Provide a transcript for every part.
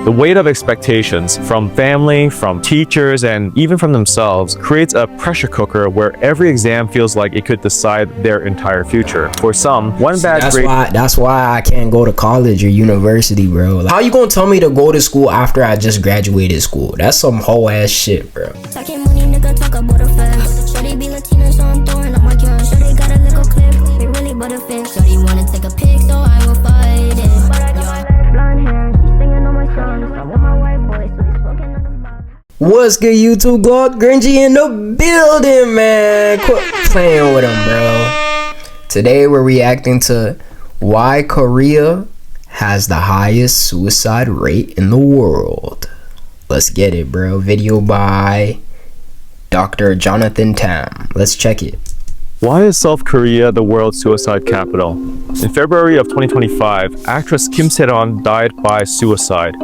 The weight of expectations from family, from teachers, and even from themselves creates a pressure cooker where every exam feels like it could decide their entire future. For some, one bad grade... That's why I can't go to college or university, bro. Like, how you gonna tell me to go to school after I just graduated school? That's some whole ass shit, bro. Talking money, nigga, talk about a fact. Shorty be Latina, so I'm throwing up my gun. Shorty got a little clip, we really but a fit. Shorty wanna take a pic, so I will fight it. But I got blonde hair, she's singing on my songs. I'm with my white boy, so he's smoking on the box. What's good, YouTube? Glock Grinchy in the building, man. Quit playing with him, bro. Today we're reacting to why Korea has the highest suicide rate in the world. Let's get it, bro. Video by Dr. Jonathan Tam. Let's check it. Why is South Korea the world's suicide capital? In February of 2025, actress Kim Se-ron died by suicide.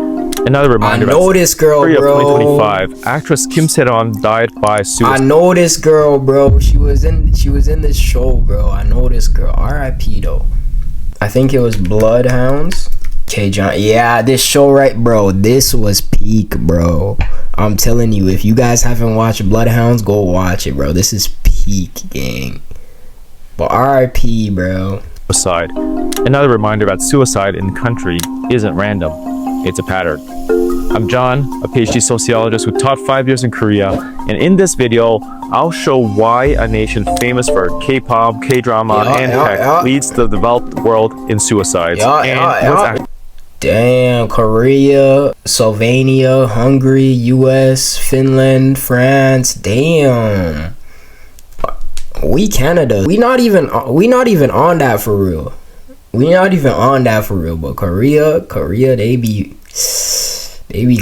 Another reminder. I know this girl, February bro. of 2025, actress Kim Se-ron died by suicide. I know this girl, bro. She was in this show, bro. I know this girl. R.I.P. though. I think it was Bloodhounds. Okay, John. Yeah, this show, right, bro. This was peak, bro. I'm telling you, if you guys haven't watched Bloodhounds, go watch it, bro. This is peak, gang. But R.I.P., bro. Suicide. Another reminder that suicide in the country isn't random. It's a pattern. I'm John, a PhD sociologist who taught 5 years in Korea, and in this video, I'll show why a nation famous for K-pop, K-drama, and tech leads the developed world in suicides. Damn, Korea, Slovenia, Hungary, US, Finland, France. Damn. We Canada. We not even on that for real. We not even on that for real. But Korea, they be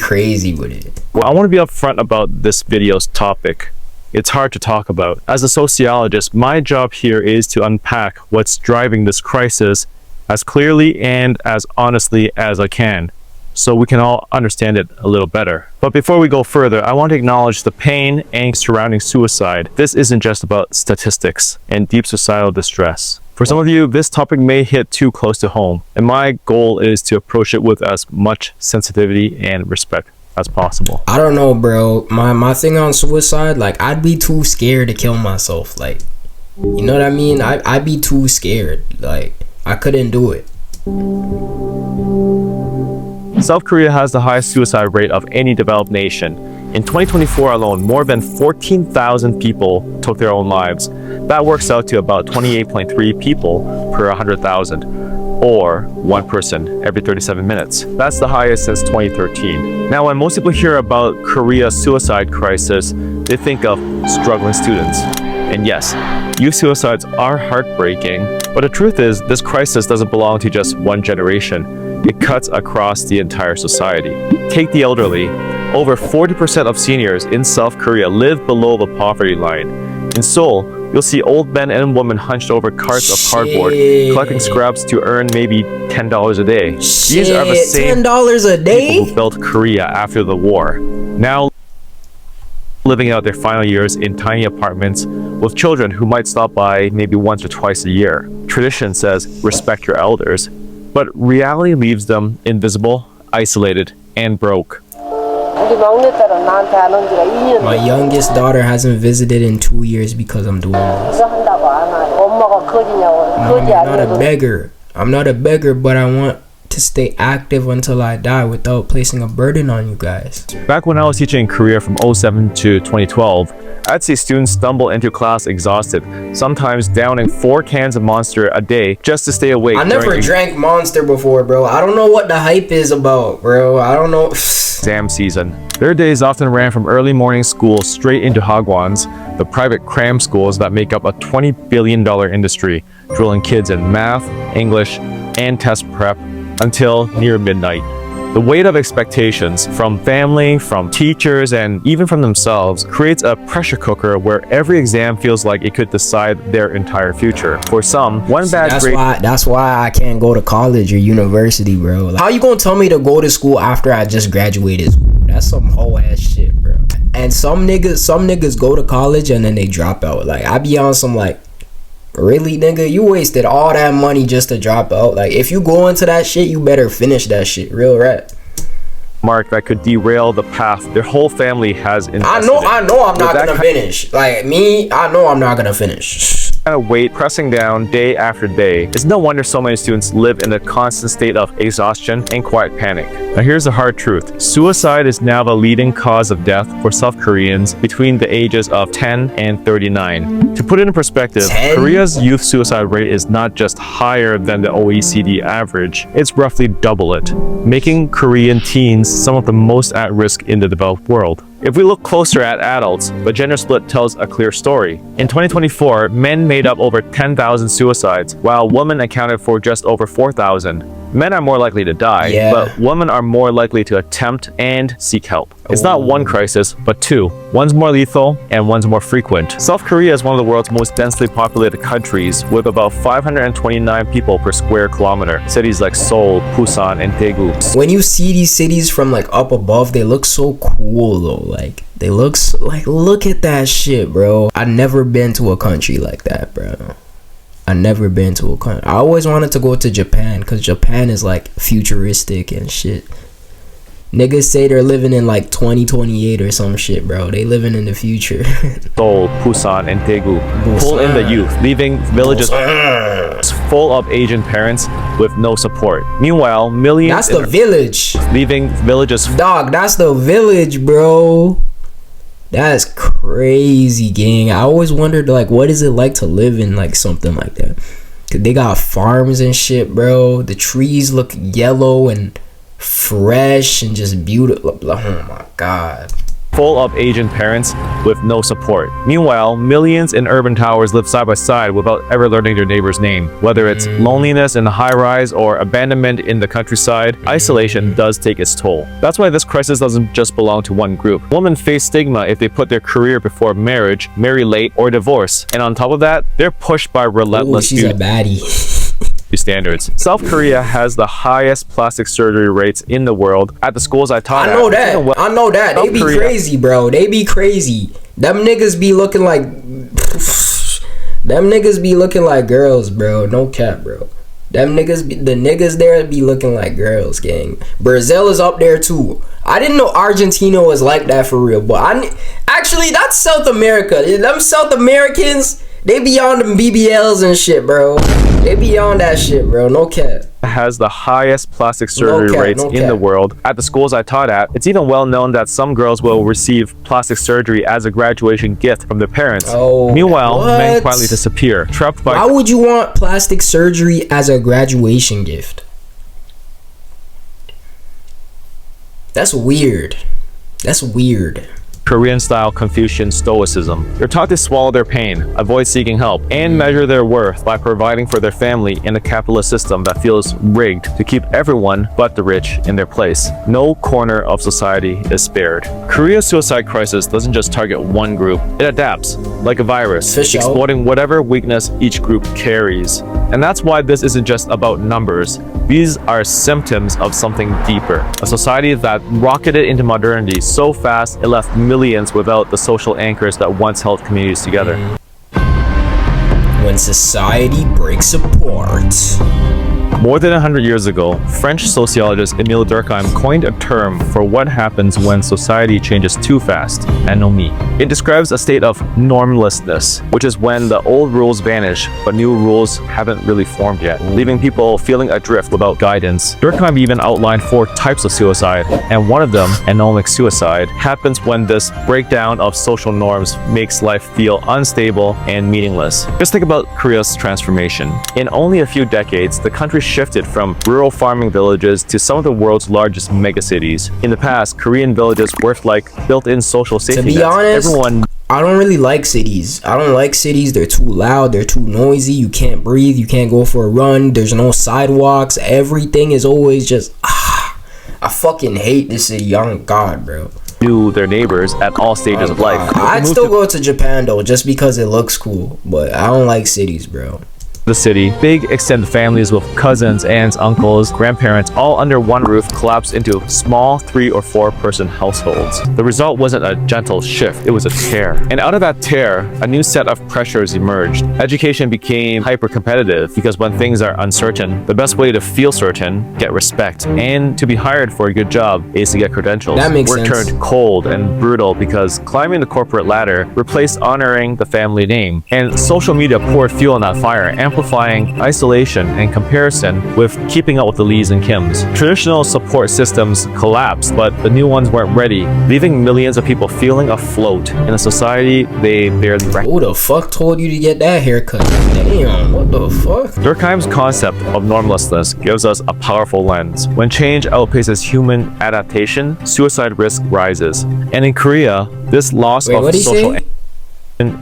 crazy with it. Well, I want to be upfront about this video's topic. It's hard to talk about. As a sociologist, my job here is to unpack what's driving this crisis as clearly and as honestly as I can, so we can all understand it a little better. But before we go further, I want to acknowledge the pain and angst surrounding suicide. This isn't just about statistics and deep societal distress. For some of you, this topic may hit too close to home, and my goal is to approach it with as much sensitivity and respect as possible. I don't know, bro. My thing on suicide, like, I'd be too scared to kill myself. Like, you know what I mean? I'd be too scared. Like, I couldn't do it. South Korea has the highest suicide rate of any developed nation. In 2024 alone, more than 14,000 people took their own lives. That works out to about 28.3 people per 100,000, or one person every 37 minutes. That's the highest since 2013. Now, when most people hear about Korea's suicide crisis, they think of struggling students. And yes, youth suicides are heartbreaking, but the truth is, this crisis doesn't belong to just one generation. It cuts across the entire society. Take the elderly. Over 40% of seniors in South Korea live below the poverty line. In Seoul, you'll see old men and women hunched over carts of cardboard, collecting scraps to earn maybe $10 a day. These are the same $10 a day? people who built Korea after the war. Now living out their final years in tiny apartments with children who might stop by maybe once or twice a year. Tradition says respect your elders, but reality leaves them invisible, isolated, and broke. My youngest daughter hasn't visited in 2 years because I'm doing this. I'm not a beggar. I'm not a beggar, but I want to stay active until I die without placing a burden on you guys. Back when I was teaching in Korea from 2007 to 2012, I'd see students stumble into class exhausted, sometimes downing 4 cans of Monster a day just to stay awake. I never drank Monster before, bro. I don't know what the hype is about, bro. I don't know. Exam season. Their days often ran from early morning school straight into hagwons, the private cram schools that make up a $20 billion industry, drilling kids in math, English, and test prep until near midnight. The weight of expectations from family, from teachers, and even from themselves creates a pressure cooker where every exam feels like it could decide their entire future. For some, one bad grade... That's why I can't go to college or university, bro. Like, how you gonna tell me to go to school after I just graduated school? That's some whole ass shit, bro. And some niggas go to college and then they drop out. Like, I be on some like, really, nigga? You wasted all that money just to drop out. Like, if you go into that shit, you better finish that shit. Real rap. mark that could derail the path their whole family has invested I know I'm not that gonna finish. Like me, I know I'm not gonna finish. kind of weight pressing down day after day. It's no wonder so many students live in a constant state of exhaustion and quiet panic. Now here's the hard truth. Suicide is now the leading cause of death for South Koreans between the ages of 10 and 39. To put it in perspective, 10? Korea's youth suicide rate is not just higher than the OECD average, it's roughly double it, making Korean teens some of the most at risk in the developed world. If we look closer at adults, the gender split tells a clear story. In 2024, men made up over 10,000 suicides, while women accounted for just over 4,000. Men are more likely to die, Yeah. but women are more likely to attempt and seek help. It's not one crisis, but two. One's more lethal and one's more frequent. South Korea is one of the world's most densely populated countries, with about 529 people per square kilometer. Cities like Seoul, Busan, and Daegu. When you see these cities from like up above, they look so cool though. Like they like look at that shit, bro. I've never been to a country like that, bro. I never been to a country. I always wanted to go to Japan because Japan is like futuristic and shit. Niggas say they're living in like 2028 or some shit, bro. They living in the future. Seoul, Busan, and Daegu pull in the youth, leaving villages full of Asian parents with no support. Meanwhile, millions That's the village. leaving villages Dog, that's the village, bro. That's crazy, gang. I always wondered, like, what is it like to live in, like, something like that? Cause they got farms and shit, bro. The trees look yellow and fresh and just beautiful. Oh, my God. full of Asian parents with no support. Meanwhile, millions in urban towers live side by side without ever learning their neighbor's name. Whether it's loneliness in the high-rise or abandonment in the countryside, isolation does take its toll. That's why this crisis doesn't just belong to one group. Women face stigma if they put their career before marriage, marry late, or divorce. And on top of that, they're pushed by Ooh, relentless she's a baddie. standards. South Korea has the highest plastic surgery rates in the world. At the schools I taught I at, know that. I know that. They South be Korea- crazy, bro. They be crazy. Them niggas be looking like them niggas be looking like girls, bro. No cap, bro. Them niggas be, the niggas there be looking like girls, gang. Brazil is up there too. I didn't know Argentina was like that for real, but actually that's South America. Them South Americans, they be on them BBLs and shit, bro. They be on that shit, bro. No cap. has the highest plastic surgery cap, rates no in cap. the world. At the schools I taught at, it's even well known that some girls will receive plastic surgery as a graduation gift from their parents. Oh, Meanwhile, men what? quietly disappear, trapped by Why would you want plastic surgery as a graduation gift? That's weird. That's weird. Korean-style Confucian stoicism. They're taught to swallow their pain, avoid seeking help, and measure their worth by providing for their family in a capitalist system that feels rigged to keep everyone but the rich in their place. No corner of society is spared. Korea's suicide crisis doesn't just target one group, it adapts, like a virus, For sure. exploiting whatever weakness each group carries. And that's why this isn't just about numbers. These are symptoms of something deeper. A society that rocketed into modernity so fast it left millions without the social anchors that once held communities together. When society breaks apart. More than 100 years ago, French sociologist Émile Durkheim coined a term for what happens when society changes too fast, anomie. It describes a state of normlessness, which is when the old rules vanish, but new rules haven't really formed yet, leaving people feeling adrift without guidance. Durkheim even outlined 4 types of suicide, and one of them, anomic suicide, happens when this breakdown of social norms makes life feel unstable and meaningless. Just think about Korea's transformation. In only a few decades, the country shifted from rural farming villages to some of the world's largest megacities. In the past, Korean villages worked like built-in social safety be nets. honest, Everyone I don't really like cities. I don't like cities. They're too loud. They're too noisy. You can't breathe. You can't go for a run. There's no sidewalks. Everything is always just I fucking hate this city. On God, bro. knew their neighbors at all stages of life. I'd still go to Japan though, just because it looks cool. But I don't like cities, bro. The city, big extended families with cousins, aunts, uncles, grandparents, all under one roof collapsed into small 3 or 4 person households. The result wasn't a gentle shift, it was a tear. And out of that tear, a new set of pressures emerged. Education became hyper-competitive because when things are uncertain, the best way to feel certain, get respect, and to be hired for a good job is to get credentials. That makes Work sense. turned cold and brutal because climbing the corporate ladder replaced honoring the family name. And social media poured fuel on that fire, amplifying isolation and comparison with keeping up with the Lees and Kims. Traditional support systems collapsed, but the new ones weren't ready, leaving millions of people feeling afloat in a society they barely recognize. Who the fuck told you to get that haircut? Damn, what the fuck? Durkheim's concept of normlessness gives us a powerful lens. When change outpaces human adaptation, suicide risk rises. And in Korea, this loss Wait, of what'd he social say?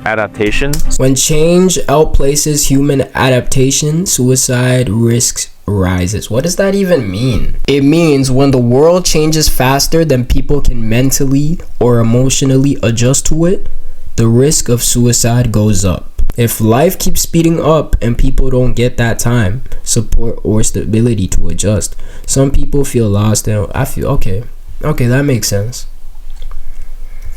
adaptation When change outplaces human adaptation, suicide risks rises. What does that even mean? It means when the world changes faster than people can mentally or emotionally adjust to it, the risk of suicide goes up. If life keeps speeding up and people don't get that time, support, or stability to adjust, some people feel lost and I feel okay, that makes sense.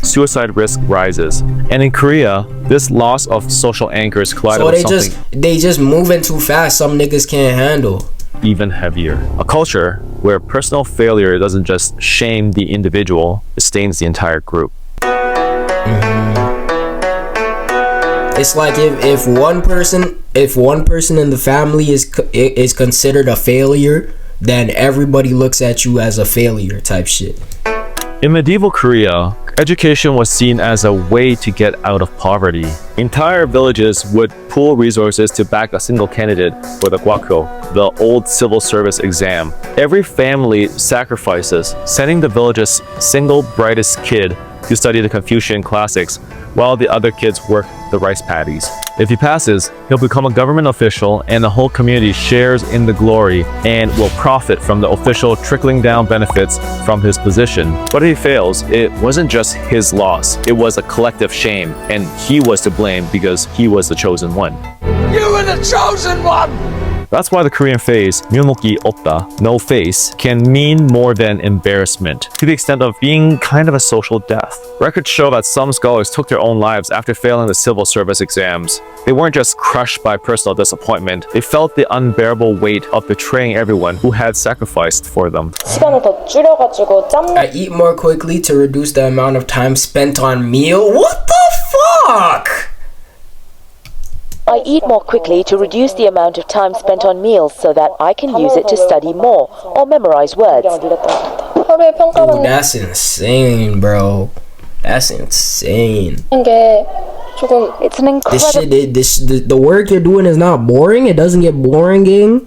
suicide risk rises. And in Korea, this loss of social anchors collided So with something they just moving too fast, some niggas can't handle. even heavier. A culture where personal failure doesn't just shame the individual, it stains the entire group. It's like if one person in the family is considered a failure, then everybody looks at you as a failure type shit. In medieval Korea, education was seen as a way to get out of poverty. Entire villages would pool resources to back a single candidate for the gwakyo, the old civil service exam. Every family sacrifices, sending the village's single brightest kid to study the Confucian classics, while the other kids work the rice paddies. If he passes, he'll become a government official and the whole community shares in the glory and will profit from the official trickling down benefits from his position. But if he fails, it wasn't just his loss, it was a collective shame, and he was to blame because he was the chosen one. You were the chosen one! That's why the Korean phrase "면목이 없다," no face, can mean more than embarrassment, to the extent of being kind of a social death. Records show that some scholars took their own lives after failing the civil service exams. They weren't just crushed by personal disappointment, they felt the unbearable weight of betraying everyone who had sacrificed for them. 시간을 더 줄여가지고 짬내 I eat more quickly to reduce the amount of time spent on meal. What the fuck? I eat more quickly to reduce the amount of time spent on meals so that I can use it to study more or memorize words. 하루에 Dude, 평가받는 that's insane, bro. That's insane. 게 조금 It's an incredible The work you're doing is not boring. It doesn't get boring, gang.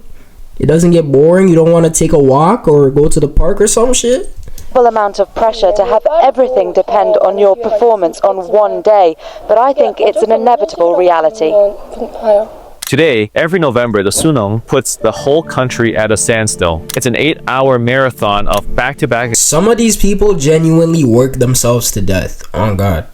It doesn't get boring. You don't want to take a walk or go to the park or some shit. amount of pressure to have everything depend on your performance on one day, but I think it's an inevitable reality. 봐요. Today, every November, the Sunong puts the whole country at a standstill. It's an 8-hour marathon of back-to-back Some of these people genuinely work themselves to death. On God.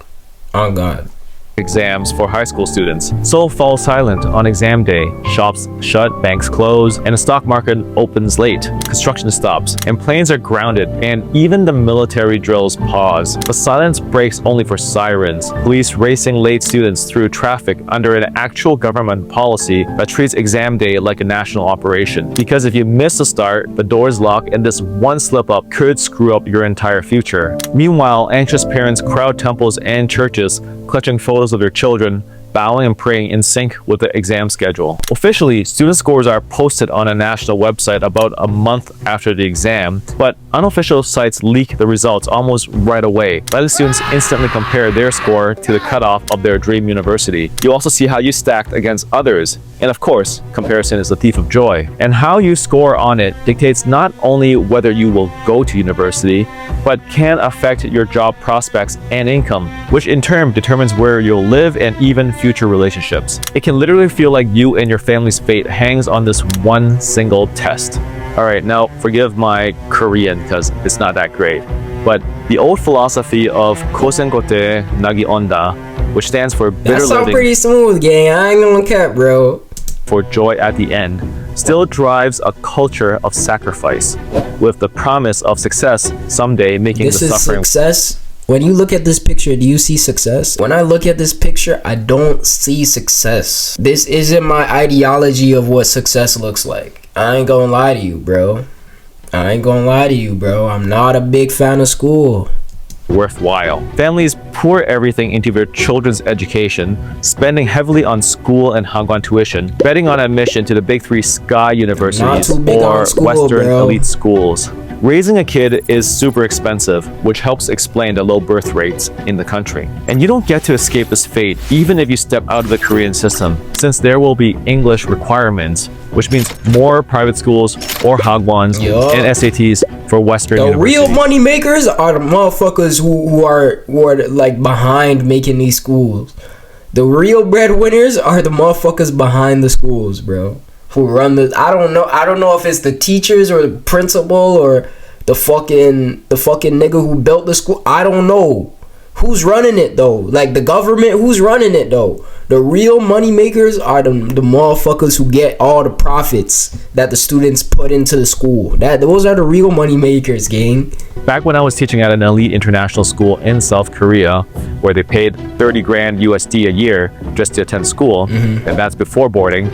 On God. exams for high school students. Seoul falls silent on exam day. Shops shut, banks close, and the stock market opens late. Construction stops, and planes are grounded, and even the military drills pause. The silence breaks only for sirens. Police racing late students through traffic under an actual government policy that treats exam day like a national operation. Because if you miss the start, the doors lock, and this one slip up could screw up your entire future. Meanwhile, anxious parents crowd temples and churches, clutching photos of their children, bowing and praying in sync with the exam schedule. Officially, student scores are posted on a national website about a month after the exam, but unofficial sites leak the results almost right away, letting students instantly compare their score to the cutoff of their dream university. You also see how you stacked against others, and of course, comparison is the thief of joy. And how you score on it dictates not only whether you will go to university, but can affect your job prospects and income, which in turn determines where you'll live and even future relationships. It can literally feel like you and your family's fate hangs on this one single test. Alright, now forgive my Korean because it's not that great. But the old philosophy of kosengote nagi onda, which stands for bitter That sound living. pretty smooth, gang. I ain't gonna cap, bro. for joy at the end still drives a culture of sacrifice, with the promise of success someday making This the is suffering. success. When you look at this picture, do you see success? When I look at this picture, I don't see success. This isn't my ideology of what success looks like. I ain't gonna lie to you, bro. I'm not a big fan of school. Worthwhile. Families pour everything into their children's education, spending heavily on school and Hagwon tuition, betting on admission to the big three Sky universities too big or on school, Western bro. elite schools. Raising a kid is super expensive, which helps explain the low birth rates in the country. And you don't get to escape this fate even if you step out of the Korean system, since there will be English requirements, which means more private schools or Hagwons Yup. and SATs for Western The universities. real money makers are the motherfuckers who are like behind making these schools. The real breadwinners are the motherfuckers behind the schools, bro. Who run the I don't know if it's the teachers or the principal or the fucking nigga who built the school. I don't know. Who's running it though? Like the government, who's running it though? The real money makers are the motherfuckers who get all the profits that the students put into the school. Those are the real money makers, gang. Back when I was teaching at an elite international school in South Korea, where they paid 30 grand USD a year just to attend school, and that's before boarding,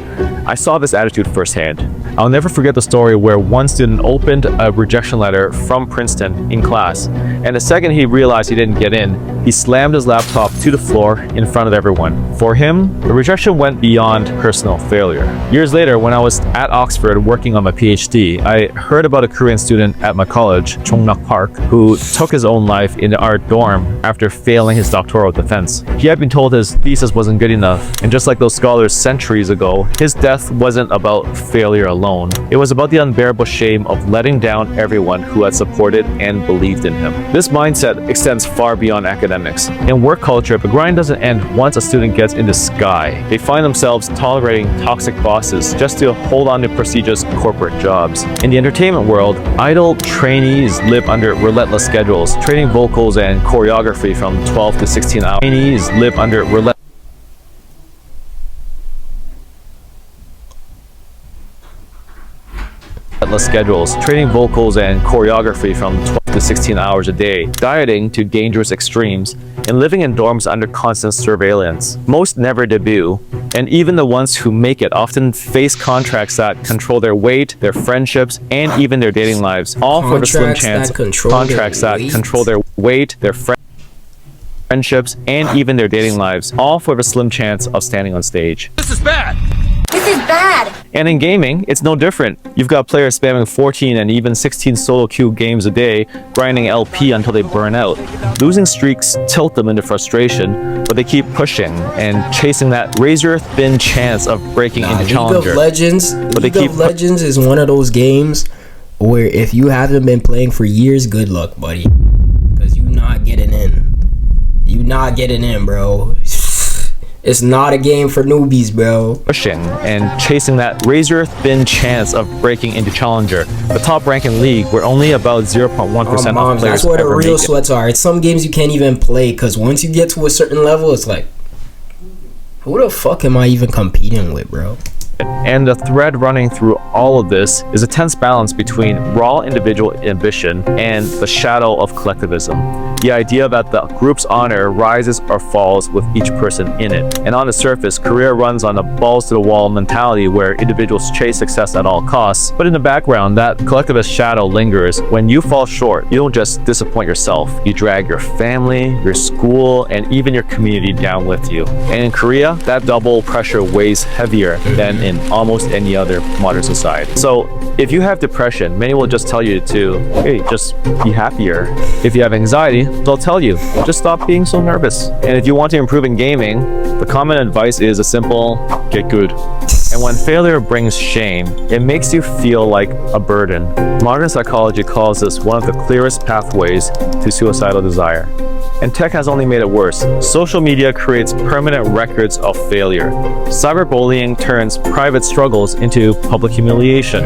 I saw this attitude firsthand. I'll never forget the story where one student opened a rejection letter from Princeton in class, and the second he realized he didn't get in, he slammed his laptop to the floor in front of everyone. For him, the rejection went beyond personal failure. Years later, when I was at Oxford working on my PhD, I heard about a Korean student at my college, Chongnam Park, who took his own life in our dorm after failing his doctoral defense. He had been told his thesis wasn't good enough, and just like those scholars centuries ago, his death wasn't about failure alone. It was about the unbearable shame of letting down everyone who had supported and believed in him. This mindset extends far beyond academics. In work culture, the grind doesn't end once a student gets into Sky. They find themselves tolerating toxic bosses just to hold on to prestigious corporate jobs. In the entertainment world, idle trainees live under relentless schedules, training vocals and choreography from 12 to 16 hours. Trainees live under relentless schedules, training vocals and choreography from 12 to 16 hours a day, dieting to dangerous extremes, and living in dorms under constant surveillance. Most never debut, and even the ones who make it often face contracts that control their weight, their friendships, and even their dating lives, all for the slim chance contracts that control their weight, their friendships, and even their dating lives, all for the slim chance of standing on stage. This is bad. This is bad. And in gaming, it's no different. You've got players spamming 14 and even 16 solo queue games a day, grinding LP until they burn out. Losing streaks tilt them into frustration, but they keep pushing and chasing that razor-thin chance of breaking into Challenger. League of Legends is one of those games where if you haven't been playing for years, good luck, buddy. Because you're not getting in. You're not getting in, bro. It's not a game for newbies, bro. Pushing and chasing that razor-thin chance of breaking into Challenger, the top rank in League, where only about 0.1% of players that's where the ever real make it. sweats are. It's some games you can't even play because once you get to a certain level, it's like, who the fuck am I even competing with, bro? And the thread running through all of this is a tense balance between raw individual ambition and the shadow of collectivism. The idea that the group's honor rises or falls with each person in it. And on the surface, Korea runs on a balls-to-the-wall mentality where individuals chase success at all costs. But in the background, that collectivist shadow lingers. When you fall short, you don't just disappoint yourself. You drag your family, your school, and even your community down with you. And in Korea, that double pressure weighs heavier than in almost any other modern society. So if you have depression, many will just tell you to, hey, just be happier. If you have anxiety, they'll tell you, just stop being so nervous. And if you want to improve in gaming, the common advice is a simple, get good. And when failure brings shame, it makes you feel like a burden. Modern psychology calls this one of the clearest pathways to suicidal desire. And tech has only made it worse. Social media creates permanent records of failure. Cyberbullying turns private struggles into public humiliation.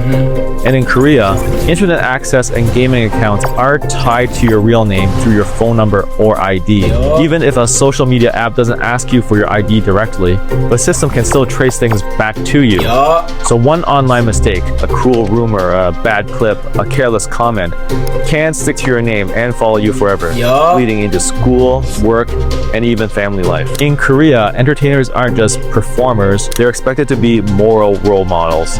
And in Korea, internet access and gaming accounts are tied to your real name through your phone number or ID. Even if a social media app doesn't ask you for your ID directly, the system can still trace things back to you. So one online mistake, a cruel rumor, a bad clip, a careless comment, can stick to your name and follow you forever, leading into school, work, and even family life. In Korea, entertainers aren't just performers, they're expected to be moral role models.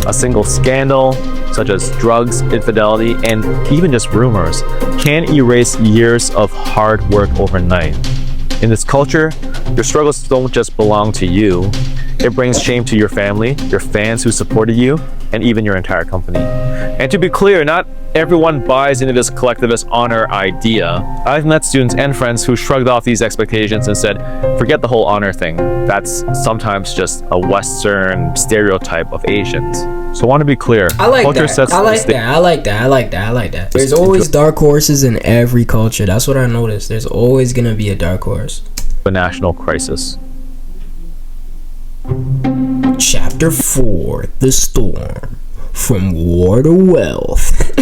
A single scandal, such as drugs, infidelity, and even just rumors, can erase years of hard work overnight. In this culture, your struggles don't just belong to you. It brings shame to your family, your fans who supported you, and even your entire company. And to be clear, not everyone buys into this collectivist honor idea. I've met students and friends who shrugged off these expectations and said, forget the whole honor thing. That's sometimes just a Western stereotype of Asians. So I want to be clear. I like that. There's always dark horses in every culture. That's what I noticed. There's always gonna be a dark horse. A national crisis. Chapter 4: The Storm. From War to Wealth.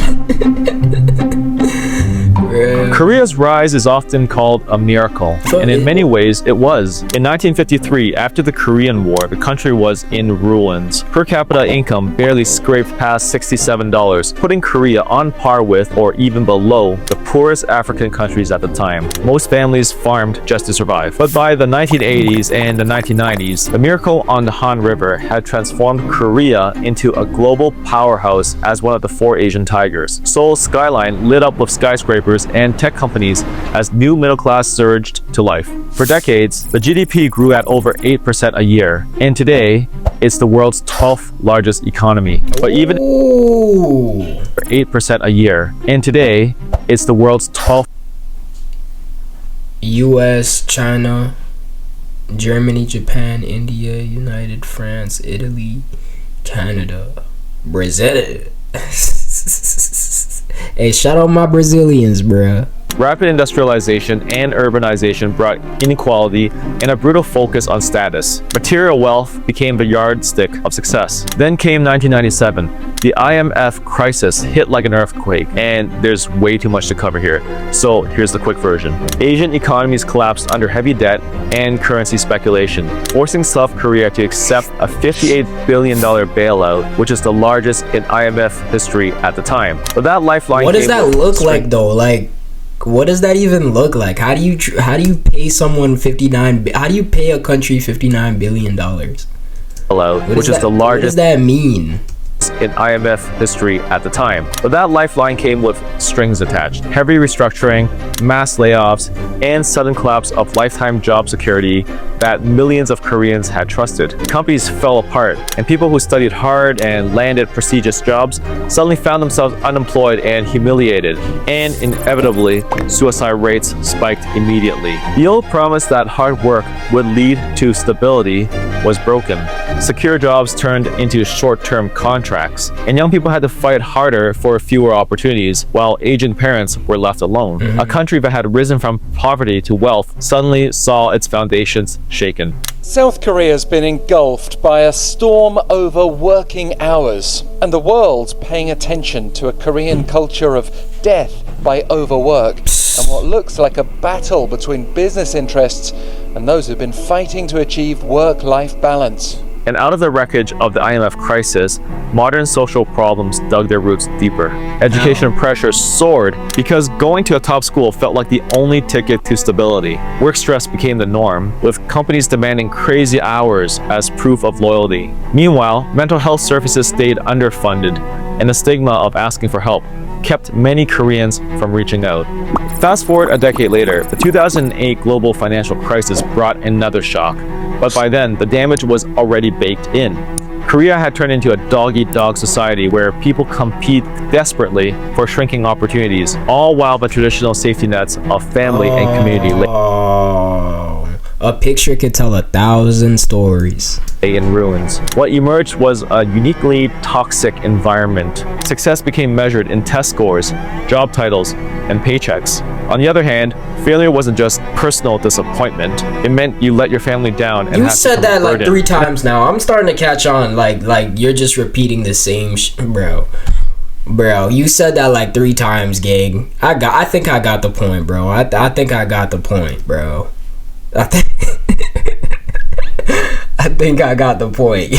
Korea's rise is often called a miracle, and in many ways it was. In 1953, after the Korean War, the country was in ruins. Per capita income barely scraped past $67, putting Korea on par with, or even below, the poorest African countries at the time. Most families farmed just to survive. But by the 1980s and the 1990s, the miracle on the Han River had transformed Korea into a global powerhouse as one of the 4 Asian tigers. Seoul's skyline lit up with skyscrapers and tech companies as new middle class surged to life. For decades, the GDP grew at over 8% a year, and today, it's the world's 12th largest economy. But even 8% a year, and today, it's the world's 12th. US, China, Germany, Japan, India, United, France, Italy, Canada, Brazil. Hey, shout out my Brazilians, bruh. Rapid industrialization and urbanization brought inequality and a brutal focus on status. Material wealth became the yardstick of success. Then came 1997. The IMF crisis hit like an earthquake, and there's way too much to cover here. So here's the quick version. Asian economies collapsed under heavy debt and currency speculation, forcing South Korea to accept a $58 billion bailout, which is the largest in IMF history at the time. But that lifeline. What does that look like, though? Like, what does that even look like? How do you pay someone how do you pay a country $59 billion? Which is the largest. What does that mean? In IMF history at the time. But that lifeline came with strings attached. Heavy restructuring, mass layoffs, and sudden collapse of lifetime job security that millions of Koreans had trusted. Companies fell apart, and people who studied hard and landed prestigious jobs suddenly found themselves unemployed and humiliated, and inevitably, suicide rates spiked immediately. The old promise that hard work would lead to stability was broken. Secure jobs turned into short-term contracts, and young people had to fight harder for fewer opportunities, while aging parents were left alone. A country that had risen from poverty to wealth suddenly saw its foundations shaken. South Korea's been engulfed by a storm over working hours, and the world's paying attention to a Korean culture of death by overwork, and what looks like a battle between business interests and those who've been fighting to achieve work-life balance. And out of the wreckage of the IMF crisis, modern social problems dug their roots deeper. Education pressure soared because going to a top school felt like the only ticket to stability. Work stress became the norm, with companies demanding crazy hours as proof of loyalty. Meanwhile, mental health services stayed underfunded, and the stigma of asking for help kept many Koreans from reaching out. Fast forward a decade later, the 2008 global financial crisis brought another shock. But by then, the damage was already baked in. Korea had turned into a dog-eat-dog society where people compete desperately for shrinking opportunities, all while the traditional safety nets of family and community. A picture could tell 1,000 stories. In ruins. What emerged was a uniquely toxic environment. Success became measured in test scores, job titles, and paychecks. On the other hand, failure wasn't just personal disappointment. It meant you let your family down and You had to said become that a like burden. 3 times now. I'm starting to catch on. Like you're just repeating the same bro. You said that like 3 times, gang. I think I got the point, bro. I think I got the point, bro. I think I got the point.